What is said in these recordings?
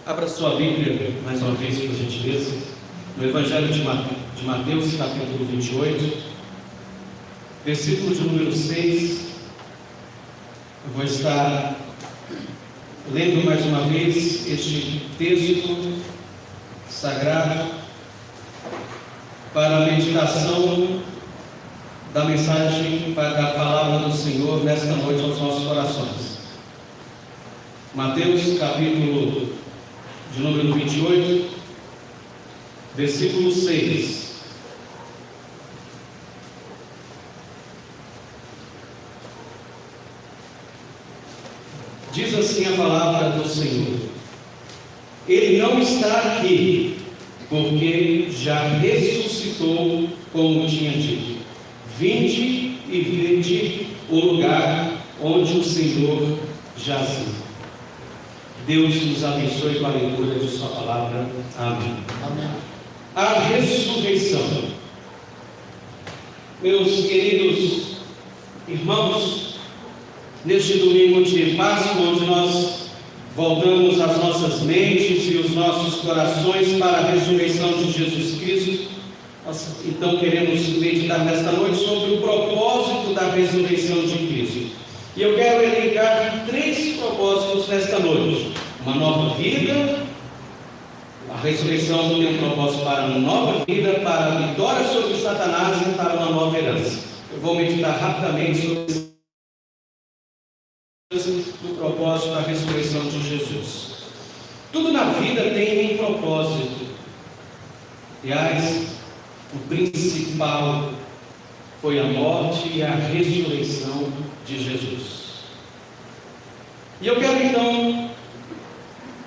Abra sua Bíblia, mais uma vez, por gentileza, no Evangelho de Mateus, capítulo 28, versículo de número 6. Eu vou estar lendo mais uma vez este texto sagrado para a meditação da mensagem da palavra do Senhor nesta noite aos nossos corações. Mateus, capítulo de número 28, versículo 6. Diz assim a palavra do Senhor: Ele não está aqui, porque já ressuscitou, como tinha dito. Vinde e vede o lugar onde o Senhor jazia. Deus nos abençoe com a leitura de sua palavra. Amém. Amém. A ressurreição. Meus queridos irmãos, neste domingo de Páscoa, onde nós voltamos as nossas mentes e os nossos corações para a ressurreição de Jesus Cristo, nós então queremos meditar nesta noite sobre o propósito da ressurreição de Cristo. E eu quero elencar 3 propósitos nesta noite: uma nova vida. A ressurreição tem um propósito para uma nova vida, para a vitória sobre Satanás e para uma nova herança. Eu vou meditar rapidamente sobre o propósito da ressurreição de Jesus. Tudo na vida tem um propósito. Aliás, o principal foi a morte e a ressurreição de Jesus. E eu quero então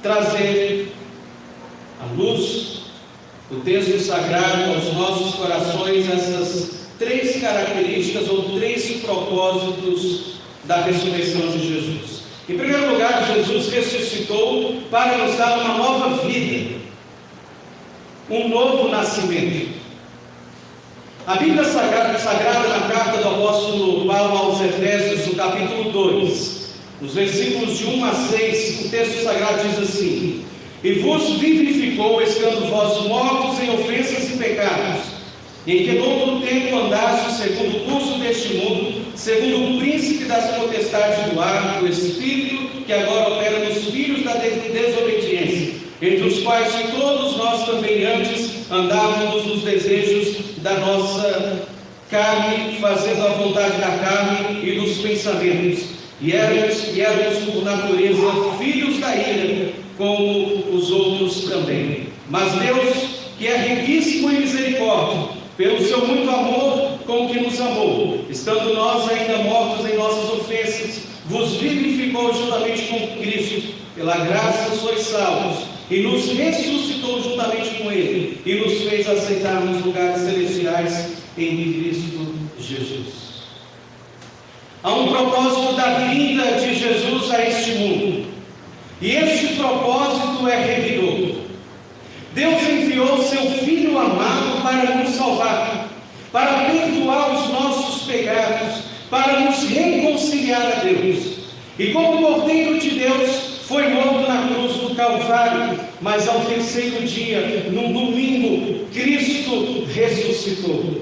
trazer à luz do texto sagrado aos nossos corações essas 3 características ou 3 propósitos da ressurreição de Jesus. Em primeiro lugar, Jesus ressuscitou para nos dar uma nova vida, um novo nascimento. A Bíblia Sagrada, na carta do apóstolo Paulo aos Efésios, no capítulo 2, nos versículos de 1 a 6, o texto sagrado diz assim: E vos vivificou, estando vós mortos em ofensas e pecados, em que noutro tempo andastes segundo o curso deste mundo, segundo o príncipe das potestades do ar, do Espírito, que agora opera nos filhos da desobediência, entre os quais todos nós também antes andávamos nos desejos da nossa carne, fazendo a vontade da carne e dos pensamentos, e éramos por natureza filhos da ira, como os outros também. Mas Deus, que é riquíssimo em misericórdia, pelo seu muito amor com que nos amou, estando nós ainda mortos em nossas ofensas, vos vivificou juntamente com Cristo. Pela graça sois salvos, e nos ressuscitou juntamente com Ele, e nos fez aceitar nos lugares celestiais em Cristo Jesus. Há um propósito da vinda de Jesus a este mundo, e este propósito é remidor. Deus enviou seu Filho amado para nos salvar, para perdoar os nossos pecados, para nos reconciliar a Deus. E como Cordeiro de Deus, foi morto na cruz do Calvário, mas ao terceiro dia, no domingo, Cristo ressuscitou.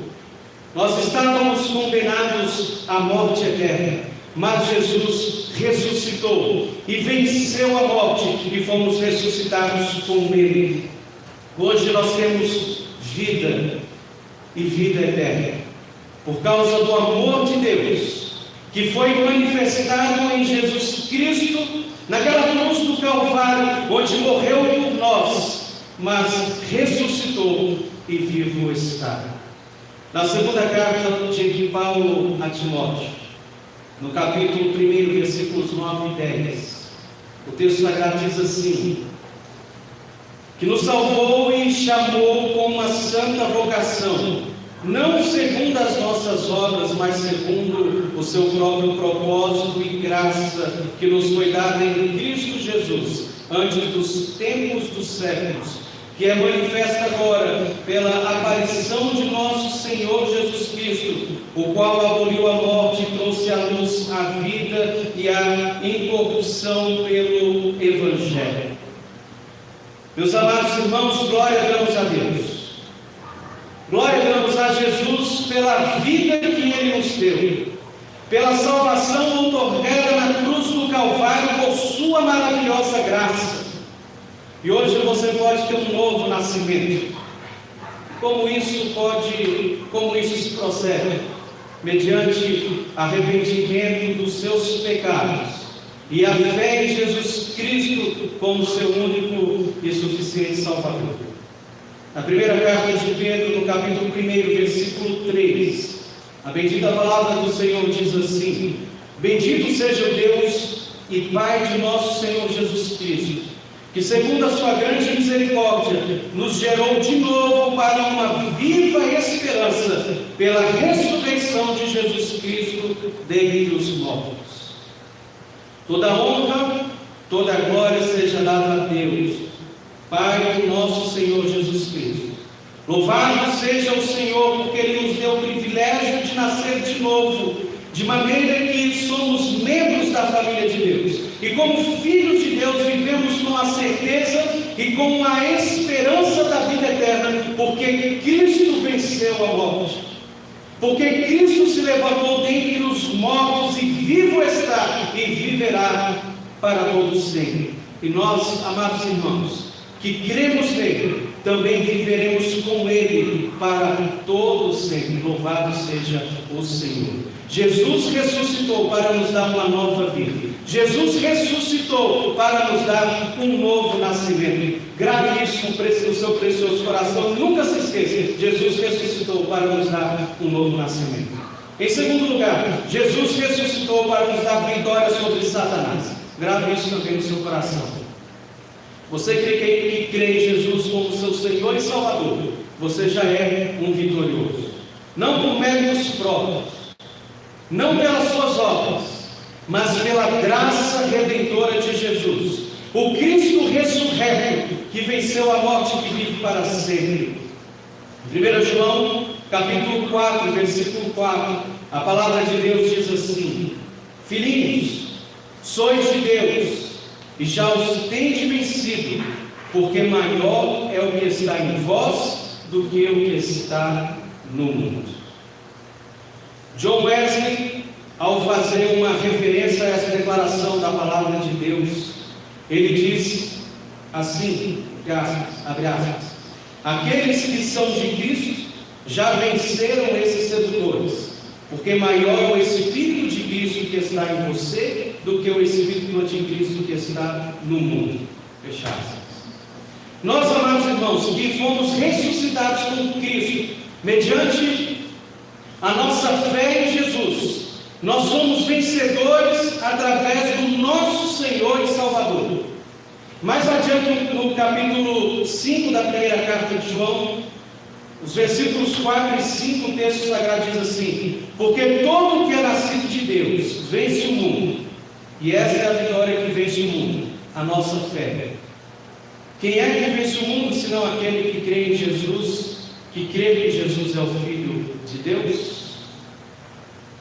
Nós estávamos condenados à morte eterna, mas Jesus ressuscitou e venceu a morte, e fomos ressuscitados com Ele. Hoje nós temos vida e vida eterna, por causa do amor de Deus, que foi manifestado em Jesus Cristo, naquela cruz do Calvário, onde morreu por nós, mas ressuscitou e vivo está. Na segunda carta de Paulo a Timóteo, no capítulo 1, versículos 9 e 10, o texto sagrado diz assim: que nos salvou e chamou com uma santa vocação, não segundo as nossas obras, mas segundo o seu próprio propósito e graça, que nos foi dada em Cristo Jesus, antes dos tempos dos séculos, que é manifesta agora pela aparição de nosso Senhor Jesus Cristo, o qual aboliu a morte e trouxe à luz a vida e a incorrupção pelo Evangelho. Meus amados irmãos, glória damos a Deus. Glória damos a Jesus pela vida que Ele nos deu, pela salvação outorgada na cruz do Calvário por sua maravilhosa graça. E hoje você pode ter um novo nascimento. Como isso se procede? Mediante arrependimento dos seus pecados e a fé em Jesus Cristo como seu único e suficiente Salvador. Na primeira carta de Pedro, no capítulo 1, versículo 3, a bendita palavra do Senhor diz assim: bendito seja o Deus e Pai de nosso Senhor Jesus Cristo, que segundo a sua grande misericórdia nos gerou de novo para uma viva esperança pela ressurreição de Jesus Cristo dentre os mortos. Toda honra, toda glória seja dada a Deus, Pai do nosso Senhor Jesus Cristo. Louvado seja o Senhor, porque Ele nos deu o privilégio de nascer de novo, de maneira que somos membros da família de Deus. E como filhos de Deus vivemos com a certeza e com a esperança da vida eterna, porque Cristo venceu a morte. Porque Cristo se levantou dentre os mortos e vivo está e viverá para todos sempre. E nós, amados irmãos, que cremos nele, também viveremos com ele para todos sempre. Louvado seja o Senhor. Jesus ressuscitou para nos dar uma nova vida. Jesus ressuscitou para nos dar um novo nascimento. Grave isso no seu precioso coração. Nunca se esqueça. Jesus ressuscitou para nos dar um novo nascimento. Em segundo lugar, Jesus ressuscitou para nos dar vitória sobre Satanás. Grave isso também no seu coração. Você que crê em Jesus como seu Senhor e Salvador, você já é um vitorioso. Não por méritos próprios, não pelas suas obras, mas pela graça redentora de Jesus, o Cristo ressurreto, que venceu a morte e que vive para sempre. 1 João, capítulo 4, versículo 4, a palavra de Deus diz assim: filhinhos, sois de Deus, e já os tendes vencido, porque maior é o que está em vós do que o que está no mundo. John Wesley, ao fazer uma referência a essa declaração da palavra de Deus, ele diz assim, abre aspas: aqueles que são de Cristo já venceram esses sedutores, porque maior é o Espírito de Cristo que está em você do que o Espírito do Anticristo que está no mundo. Fecha aspas. Nós, amados irmãos, que fomos ressuscitados com Cristo, mediante a nossa fé em Jesus, nós somos vencedores através do nosso Senhor e Salvador. Mais adiante, no capítulo 5 da primeira carta de João, os versículos 4 e 5, o texto sagrado diz assim: porque todo o que é nascido de Deus vence o mundo, e essa é a vitória que vence o mundo, a nossa fé. Quem é que vence o mundo, senão aquele que crê em Jesus, que crê que Jesus é o Filho de Deus?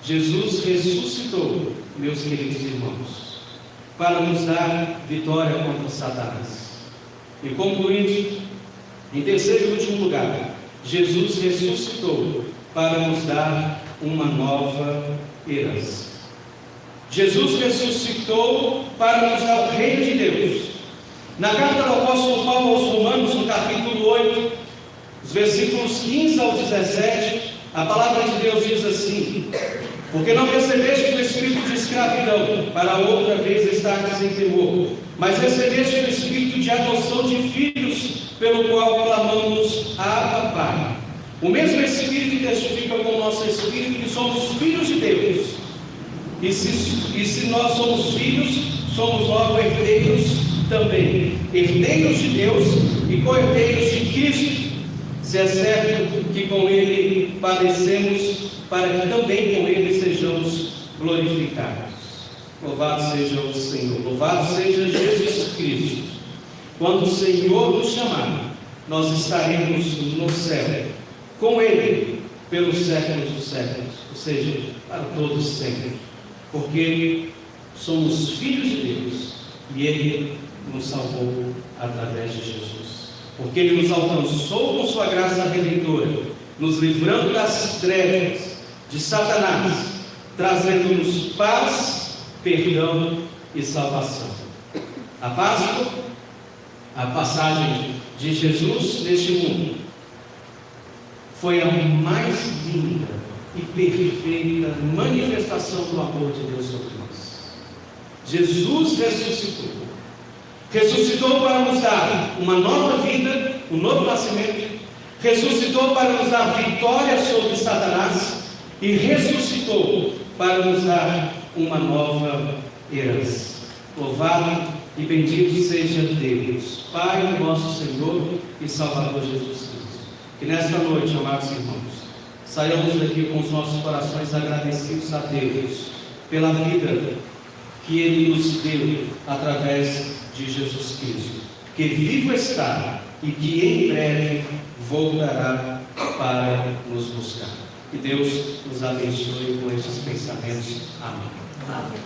Jesus ressuscitou, meus queridos irmãos, para nos dar vitória contra Satanás. E concluindo, em terceiro e último lugar, Jesus ressuscitou para nos dar uma nova herança. Jesus ressuscitou para nos dar o reino de Deus. Na carta do apóstolo Paulo aos Romanos, no capítulo 8, os versículos 15 ao 17, a palavra de Deus diz assim: porque não recebestes o espírito de escravidão, para outra vez estardes em temor, mas recebestes o espírito de adoção de filhos, pelo qual clamamos: Abba, Pai. O mesmo Espírito testifica com o nosso espírito que somos filhos de Deus. E se nós somos filhos, somos logo herdeiros também, herdeiros de Deus e co-herdeiros de Cristo, se é certo que com Ele padecemos, para que também com Ele sejamos glorificados. Louvado seja o Senhor, louvado seja Jesus Cristo. Quando o Senhor nos chamar, nós estaremos no céu, com Ele, pelos séculos dos séculos, ou seja, para todos sempre, porque somos filhos de Deus, e Ele nos salvou através de Jesus. Porque Ele nos alcançou com sua graça redentora, nos livrando das trevas de Satanás, trazendo-nos paz, perdão e salvação. A Páscoa, a passagem de Jesus neste mundo, foi a mais linda e perfeita manifestação do amor de Deus sobre nós. Jesus ressuscitou. Ressuscitou para nos dar uma nova vida, um novo nascimento. Ressuscitou para nos dar vitória sobre Satanás. E ressuscitou para nos dar uma nova herança. Louvado e bendito seja Deus, Pai do nosso Senhor e Salvador Jesus Cristo. Que nesta noite, amados irmãos, saiamos daqui com os nossos corações agradecidos a Deus pela vida que Ele nos deu através de Jesus Cristo, que vivo está e que em breve voltará para nos buscar. Que Deus nos abençoe com esses pensamentos. Amém.